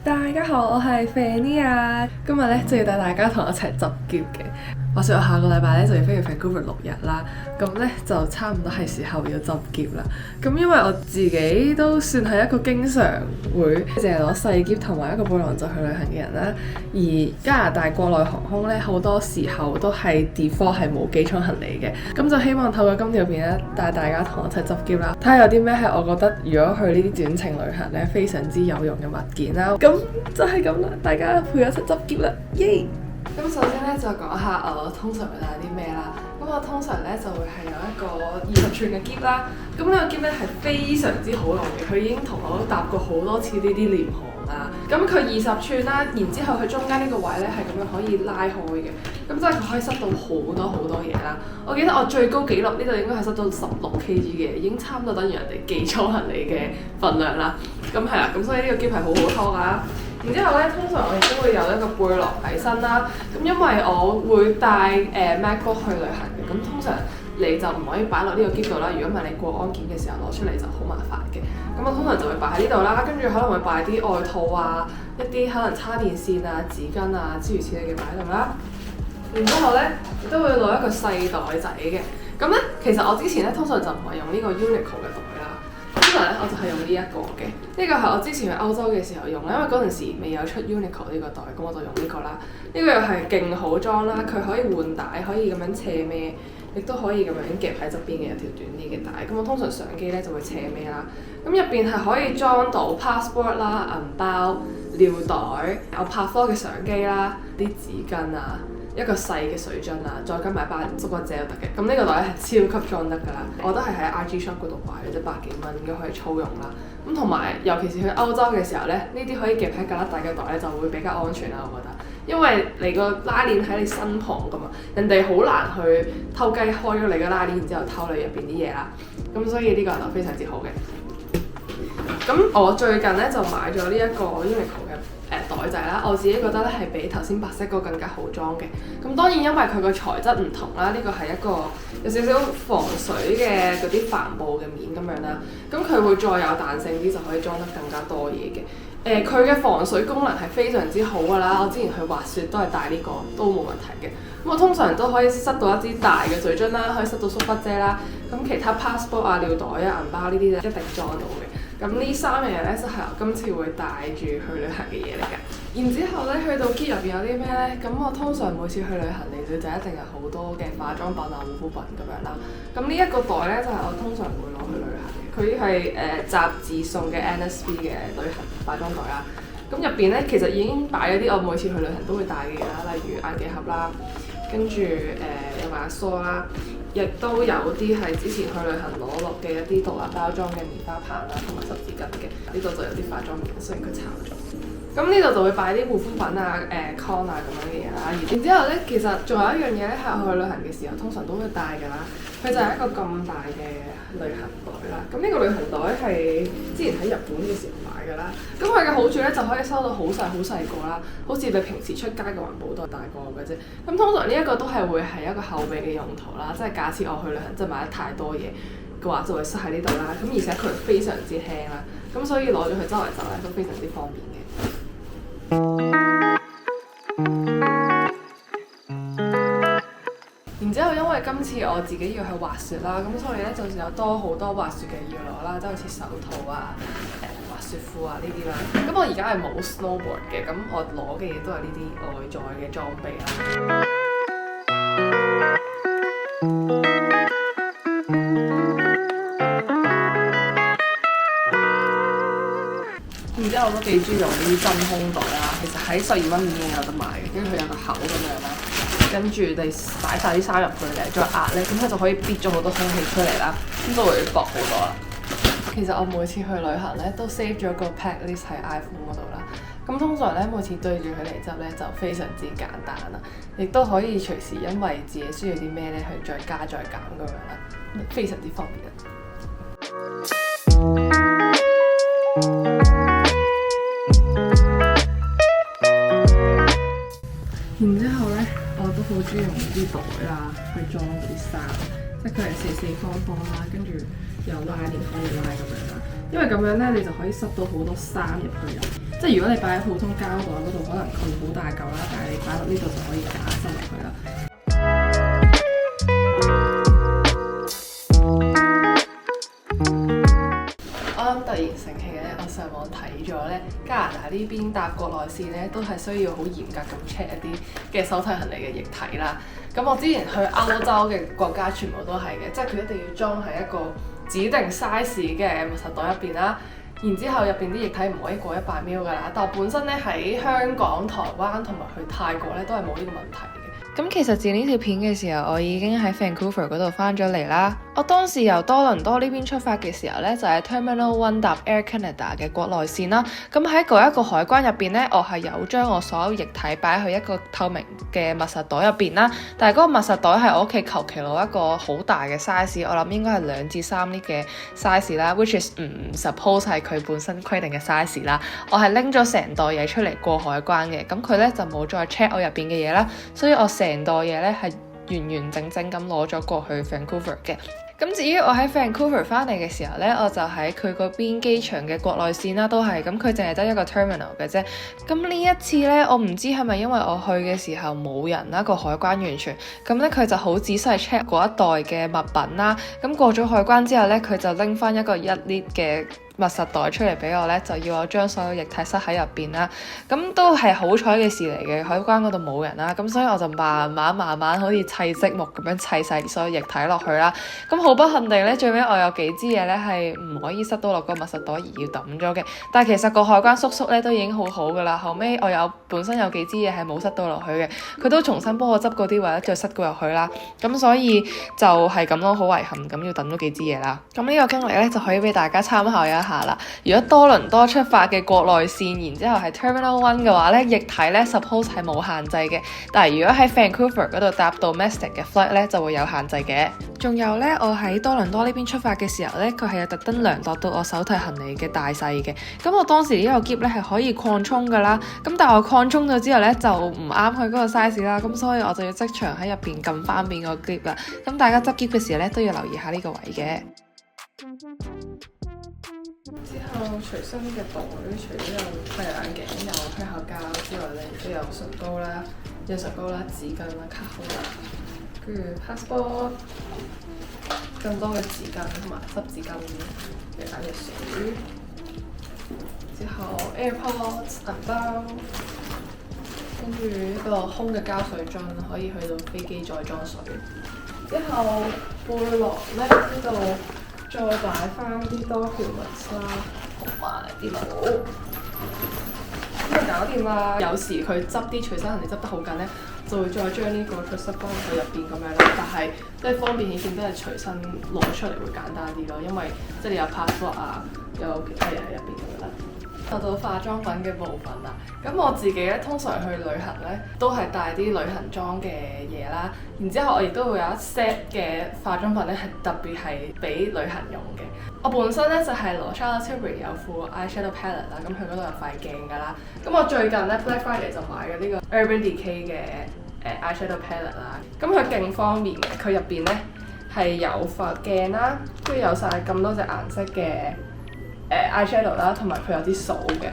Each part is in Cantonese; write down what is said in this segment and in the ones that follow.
大家好，我係 Fanny 今日咧就要帶大家同我一齊執喼嘅。話說我下個禮拜咧就要飛去 Vancouver 6日啦，咁咧就差唔多係時候要執喼啦。咁因為我自己都算係一個經常會淨係攞細喼同埋一個背囊就去旅行嘅人啦。而加拿大國內航空咧好多時候都係 default 係冇機艙行李嘅，咁就希望透過今條片咧帶大家同我一齊執喼啦，睇下有啲咩係我覺得如果去呢啲短程旅行咧非常之有用嘅物件啦。咁就係咁啦，大家陪我一齊執喼啦，耶！咁首先咧就講下我通常會帶啲咩啦。咁我通常咧就會係有一個20寸嘅喼啦。咁呢個喼咧係非常之好用嘅，佢已經同我搭過好多次呢啲廉航啦。咁佢20寸啦，然之後佢中間呢個位咧係咁樣可以拉開嘅，咁即係佢可以塞到好多好多嘢啦。我記得我最高紀錄呢度應該係塞到16kg嘅，已經差唔多等於人哋寄艙行李嘅份量啦。咁係啦，咁所以呢個喼係好好拖㗎。然之後咧，通常我亦都會有一個背囊喺身啦。咁因為我會帶MacBook 去旅行嘅，咁通常你就唔可以擺落呢個喼度啦。如果唔係你過安檢嘅時候攞出嚟就好麻煩嘅。咁我通常就會擺喺呢度啦，跟住可能會擺啲外套啊、一啲可能叉電線啊、紙巾啊諸如此類嘅擺喺度啦。然之後咧，亦都會攞一個細袋仔嘅。咁咧，其實我之前咧通常就唔係用呢個 Uniqlo 嘅袋啦。通常咧我就係用呢一個嘅，呢個係我之前去歐洲嘅時候用啦，因為嗰陣時未有出 Uniqlo 呢個袋，咁我就用呢個啦。呢個又係勁好裝啦，佢可以換帶，可以咁樣斜孭，亦都可以咁樣夾喺側邊嘅一條短啲嘅帶。咁我通常上機咧就會斜孭啦。咁入邊係可以裝到 passport 啦、銀包、尿袋、我拍拖嘅相機啦、啲紙巾啊。一個細嘅水樽啦，再加埋包縮骨遮都得嘅。咁呢個袋咧係超級裝得㗎啦，我都係喺 IG shop 嗰度買嘅啫，100幾蚊應該可以粗用啦。咁同埋尤其是去歐洲嘅時候咧，呢啲可以夾喺胳肋底嘅袋咧就會比較安全啦，我覺得。因為你個拉鏈喺你身旁㗎嘛，人哋好難去偷雞開咗你個拉鏈，然之後偷你入邊啲嘢啦。咁所以呢個就非常之好嘅。咁我最近咧就買咗呢一個 Uniqlo 嘅袋仔啦，我自己覺得咧係比頭先白色嗰個更加好裝嘅。咁當然因為佢個材質唔同啦，呢個係一個有少少防水嘅嗰啲帆布嘅面咁樣啦。咁佢會再有彈性啲，就可以裝得更加多嘢嘅。佢嘅防水功能係非常之好㗎啦。我之前去滑雪都係帶呢個，都冇問題嘅。咁我通常都可以塞到一支大嘅水樽啦，可以塞到縮骨遮啦。咁其他 passport 啊、尿袋啊、銀包呢啲咧一定裝到嘅。咁呢3樣嘢咧，就係我今次會帶住去旅行嘅嘢嚟㗎。然之後咧，去到喼入邊有啲咩咧？咁我通常每次去旅行嚟到就一定有好多嘅化妝品啊、護膚品咁樣啦。咁呢一個袋咧，就係我通常會攞去旅行嘅。佢係雜誌送嘅 NSV 嘅旅行化妝袋啦。咁入邊咧，其實已經擺咗啲我每次去旅行都會帶嘅嘢啦，例如眼鏡盒啦，跟住有埋梳啦。亦都有啲係之前去旅行攞落嘅一啲獨立包裝嘅棉花棒啦，同埋濕紙巾嘅。呢度就有啲化妝棉，雖然佢炒咗。咁呢度就會擺啲護膚品啊、con 啊咁樣嘅嘢啦。然之後咧，其實仲有一樣嘢咧，係我去旅行嘅時候通常都會帶㗎啦。佢就係一個咁大嘅旅行袋啦。咁呢個旅行袋係之前喺日本嘅時候買㗎啦。咁佢嘅好處咧就可以收到好細個啦，好似你平時出街嘅環保袋大個嘅啫。咁通常呢一個都係會係一個後備嘅用途啦，即係假設我去旅行真係買得太多嘢嘅話，就會塞喺呢度啦。咁而且佢非常之輕啦，咁所以攞咗去周圍走咧都非常之方便嘅。然之後，因為今次我自己要去滑雪啦，咁所以咧就有好多滑雪嘅要攞啦，即係好似手套啊、滑雪褲啊呢啲啦。咁我而家係冇 snowboard 嘅，咁我攞嘅嘢都係呢啲外在嘅裝備啦。然之後我都幾中意用呢啲真空袋啦，其實喺12蚊已經有得買嘅，跟住佢有個口咁樣啦，跟住你擺晒啲衫入去咧，再壓咧，咁佢就可以逼咗好多空氣出嚟啦，咁就會薄好多啦。其實我每次去旅行咧都 save 咗個 pack list 喺 iPhone 嗰度啦，咁通常咧每次對住佢嚟執咧就非常之簡單啦，亦都可以隨時因為自己需要啲咩咧去再加再減咁樣啦，非常之方便啦。然之後咧，我都好中意用啲袋啦，去裝嗰啲衫，即係佢係四方方啦，跟住有拉鏈可以拉咁樣啦。因為咁樣咧你就可以塞到好多衫入去入。即係如果你擺喺普通膠袋嗰度，可能佢好大嚿啦，但係你擺落呢度就可以夾塞落去啦。突然醒起咧，我上網睇咗咧，加拿大呢邊搭國內線咧，都係需要好嚴格咁 check 一啲嘅手提行李嘅液體啦。咁我之前去歐洲嘅國家全部都係嘅，即係佢一定要裝喺一個指定 size 嘅密實袋入邊啦。然之後入邊啲液體唔可以過100ml㗎啦。但我本身咧喺香港、台灣同埋去泰國咧都係冇呢個問題嘅。咁其實剪呢條片嘅時候，我已經喺 Vancouver 嗰度翻咗嚟啦。我當時由多倫多呢邊出發嘅時候呢，就係 Terminal 1搭 Air Canada 嘅國內線啦。咁喺嗰一個海關入邊呢，我係有將我所有液體擺去一個透明嘅密實袋入邊啦。但係嗰個密實袋係我屋企求其攞一個好大嘅 size， 我諗應該係2至3呢嘅 size 啦，which is 唔 suppose 係佢本身規定嘅 size 啦。我係拎咗成袋嘢出嚟過海關嘅，咁佢呢就冇再 check 我入邊嘅嘢啦，所以我成袋嘢咧係完完整整咁攞咗過去 Vancouver 嘅。咁至於我喺 Vancouver 翻嚟嘅時候呢，我就喺佢嗰邊機場嘅國內線啦，都係咁，佢淨係得一個 terminal 嘅啫。咁呢一次呢，我唔知係咪因為我去嘅時候冇人啦，個海關完全咁呢，佢就好仔細 check 嗰一袋嘅物品啦。咁過咗海關之後呢，佢就拎翻一個1 lit 嘅密實袋出嚟俾我呢，就要我將所有液體塞喺入邊啦。咁都係好彩嘅事嚟嘅，海關嗰度冇人啦。咁所以我就慢慢好似砌積木咁樣砌晒所有液體落去啦。咁好不幸地呢，最尾我有幾支嘢呢係唔可以塞到落個密實袋而要抌咗嘅。但係其實個海關叔叔呢都已經好好噶啦。後尾我本身有幾支嘢係冇塞到落去嘅，佢都重新幫我執嗰啲位再塞過入去啦。咁所以就係咁咯，好遺憾咁要抌咗幾支嘢啦。咁呢個經歷呢，就可以俾大家參考一下啦。如果多倫多出發嘅國內線，然之後係 Terminal 1嘅話呢，液體呢 suppose 係冇限制嘅。但係如果喺 Vancouver 嗰度搭 domestic 嘅 flight 呢，就會有限制嘅。仲有呢，我喺多倫多呢邊出發嘅時候呢，佢係有特登量度到我手提行李嘅大細嘅。咁我當時呢個篋呢係可以擴充㗎啦。咁但係我擴充咗之後呢，就唔啱佢嗰個 size 啦。咁所以我就要即場喺入邊撳翻邊個篋啦。咁大家執篋嘅時候呢，都要留意下呢個位嘅。之後隨身嘅袋，除咗有太陽眼鏡、有香口膠之外咧，亦都有唇膏啦、潤唇膏啦、紙巾啦、卡號啦，跟住 passport， 更多嘅紙巾同埋濕紙巾嘅眼藥水，之後 AirPods 銀包，跟住一個空嘅膠水樽可以去到飛機再裝水，之後背囊咧呢度。再擺翻啲documents啦，同埋啲簿，咁就搞掂啦。有時佢執啲隨身行李執得好緊咧，就會再將呢個出塞幫佢入邊咁樣啦。但係即係方便起見，都係隨身攞出嚟會簡單啲咯，因為即係你有 passport 啊，有其他嘢喺入邊咁樣啦。到化妝品嘅部分啦，咁我自己咧通常去旅行咧都係帶啲旅行裝嘅嘢啦，然之後我亦都會有一 set 嘅化妝品咧係特別係俾旅行用嘅。我本身咧就係攞 Charlotte Tilbury 有副 eyeshadow palette 啦，咁佢嗰度有塊鏡㗎啦。咁我最近咧 Black Friday 就買嘅呢個 Urban Decay 嘅eyeshadow palette 啦，咁佢勁方便嘅，佢入邊咧係有塊鏡啦，跟住有晒咁多隻顏色嘅eyeshadow 啦，同埋佢有啲掃嘅，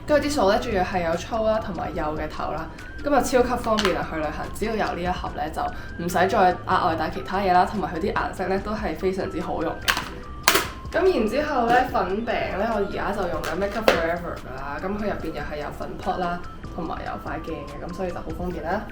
跟住啲掃咧仲要係有粗啦同埋幼嘅頭啦，咁啊超級方便啊去旅行，只要有呢一盒咧就唔使再額外帶其他嘢啦，同埋佢啲顏色咧都係非常之好用嘅。咁然之後咧粉餅咧，我而家就用緊 Make Up Forever 㗎啦，咁佢入邊又係有粉撲啦，同埋有塊鏡嘅，咁所以就好方便啦。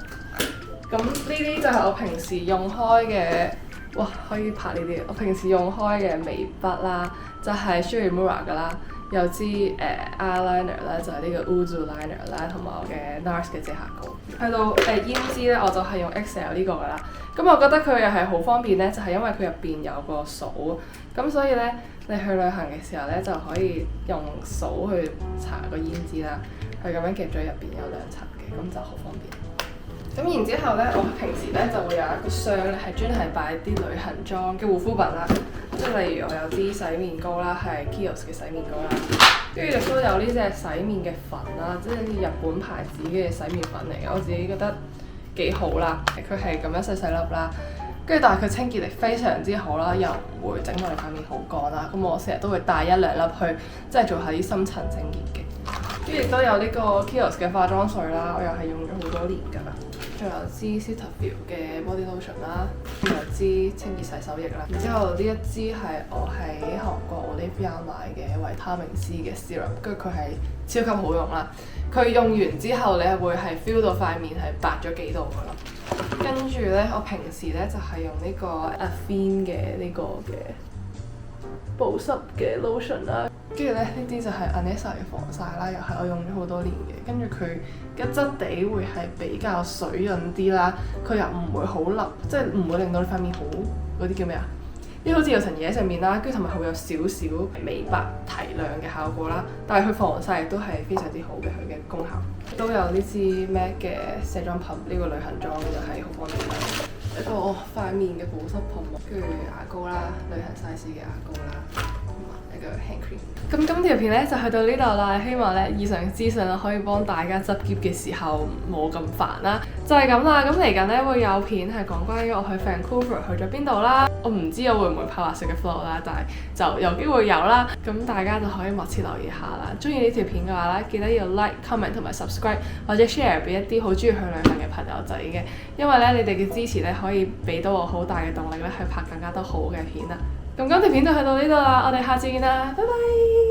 咁呢啲就係我平時用開嘅，哇可以拍呢啲，我平時用開嘅眉筆啦。就係 Shueimura 㗎啦，有支eyeliner 啦，就係呢個 Uzu liner 啦，同埋我嘅 NARS 嘅遮瑕膏。去到胭脂咧，我就係用 XL 呢個㗎啦。咁我覺得佢又係好方便咧，就係因為佢入邊有個掃，咁所以咧你去旅行嘅時候咧就可以用掃去搽個胭脂啦，佢咁樣夾咗入邊有2層嘅，咁就好方便。咁然之後咧，我平時咧就會有一個箱咧，係專係擺啲旅行裝嘅護膚品啦。即係例如我有啲洗面膏啦，係 Kiehl's 嘅洗面膏啦，跟住亦都有呢隻洗面嘅粉啦，即係啲日本牌子嘅洗面粉嚟嘅，我自己覺得幾好啦。佢係咁樣細細粒啦，跟住但係佢清潔力非常之好啦，又唔會整到你塊面好乾啦。咁我成日都會帶1-2粒去，即係做下啲深層清潔嘅。跟住亦都有呢個 Kiehl's 嘅化妝水啦，我又係用咗好多年㗎啦。仲有支 Cetaphil 嘅 body lotion 啦，仲有支清潔洗手液啦。然之後呢一支係我喺韓國 Olivia 買嘅維他命 C 嘅 serum， 跟住佢係超級好用啦。佢用完之後，你係會係 feel 到塊面係白咗幾度㗎啦。跟住咧，我平時咧就係用呢個 Avene 嘅呢個嘅保濕嘅 lotion 啦。跟住咧，呢啲就係 Anessa 嘅防曬啦，又係我用咗好多年嘅。跟住佢嘅質地會係比較水潤啲啦，佢又唔會好笠，即係唔會令到你塊面好嗰啲叫咩啊？因為好似有層嘢喺上面啦，跟住同埋佢會有少少美白提亮嘅效果啦。但係佢防曬亦都係非常之好嘅，佢嘅功效。都有呢支 MAC 嘅卸妝噴，呢個旅行裝就係好方便啦。一個塊面嘅保濕噴霧，跟住牙膏啦，旅行 size 嘅牙膏啦，同埋一個 hand cream。咁今條片咧就去到呢度啦，希望咧以上嘅資訊可以幫大家執喼嘅時候冇咁煩啦。就係咁啦，咁嚟緊咧會有片係講關於我去 Vancouver 去咗邊度啦。我唔知我會唔會拍滑雪嘅 vlog 啦，但係就有機會有啦。咁大家就可以密切留意下啦。中意呢條片嘅話咧，記得要 like、comment 同埋 subscribe 或者 share 俾一啲好中意去旅行嘅朋友仔嘅。因為咧你哋嘅支持咧可以俾到我好大嘅動力咧去拍更加多好嘅片啦。咁今條片就去到呢度啦，我哋下次見啦，拜拜。